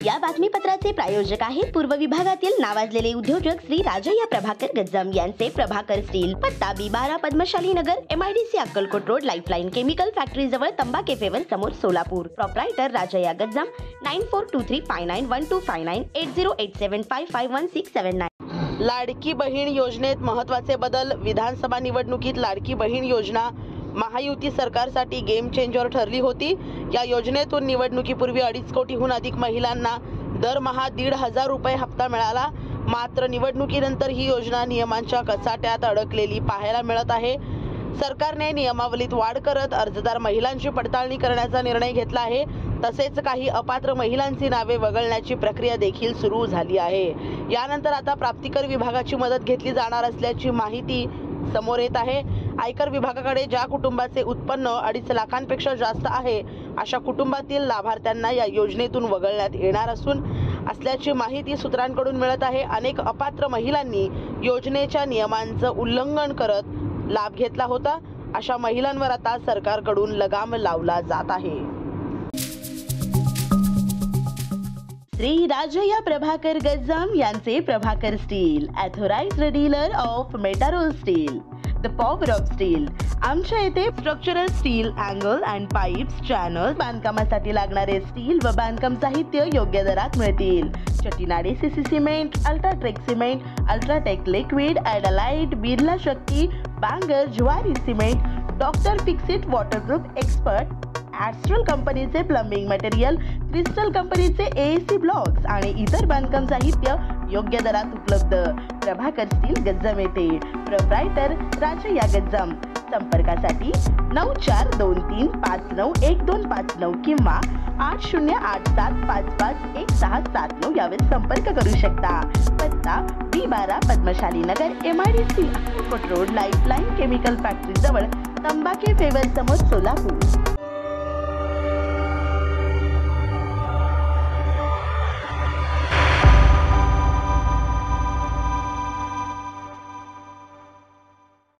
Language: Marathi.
या बातमीपत्राचे प्रायोजक आहेत पूर्व विभागातील नावाजलेले उद्योजक श्री राजय्या प्रभाकर गज्जाम यांचे प्रभाकर स्टील, पत्ता B12 पद्मशाली नगर, MIDC Akkalkot road, lifeline chemical factory जवळ, तंबा केफेवर समोर, सोलापूर. प्रोप्रायटर राजय्या गज्जाम. 9423591259 8087551679. लाडकी बहीण योजनेत महत्त्वाचे बदल. विधानसभा निवडणुकीत लाडकी बहीण योजना महायुती सरकारसाठी गेम चेंजर ठरली होती. या योजनेतून निवडणुकीपूर्वी 2.5 कोटीहून अधिक महिलांना दरमहा 1,500 रुपये हप्ता मिळाला. मात्र निवडणुकीनंतर ही योजना नियमांच्या कचाट्यात अडकलेली पाहायला मिळत आहे. सरकारने नियमावलीत वाढ करत अर्जदार महिलांची पडताळणी करण्याचा निर्णय घेतला आहे. तसेच काही अपात्र महिलांची नावे वगळण्याची प्रक्रिया देखील सुरू झाली आहे. यानंतर आता प्राप्तिकर विभागाची मदत घेतली जाणार असल्याची माहिती समोर येत आहे. आयकर विभागाकडे ज्या कुटुंबाचे उत्पन्न 2.5 लाखांपेक्षा जास्त आहे अशा कुटुंबातील लाभार्थ्यांना या योजनेतून वगळण्यात येणार असल्याची माहिती सूत्रांकडून मिळत आहे. अनेक अपात्र महिलांनी योजनेच्या नियमांचं उल्लंघन करत लाभ घेतला होता. अशा महिलांवर आता सरकारकडून लगाम लावला जात आहे. श्री राजय्या प्रभाकर गज्जाम यांचे Prabhakar steel, authorised dealer of Metarol steel, the power of steel. आमच्या येथे structural steel, angle and pipes, channels, बांधकामासाठी लागणारे स्टील व बांधकाम साहित्य योग्य दरात मिळतील. Chettinad CC cement, UltraTech cement, UltraTech liquid, ॲडालाइट, Birla Shakti, Bangar, Zuari cement, doctor Fixit waterproof expert, Astral कंपनीचे प्लंबिंग मटेरियल, क्रिस्टल कंपनीचे AAC ब्लॉक्स आणि इतर बांधकाम साहित्य योग्य दरात उपलब्ध. प्रभाकर स्टील, गज्जाम येथे. प्रोप्रायटर राजय्या गज्जाम. संपर्कासाठी 9423591259 किंवा 8087551679 यावर संपर्क करू शकता. पत्ता B12 पद्मशाली नगर, MIDC Akkalkot road, lifeline chemical factory जवळ, तंबा केफेवर समोर, सोलापूर.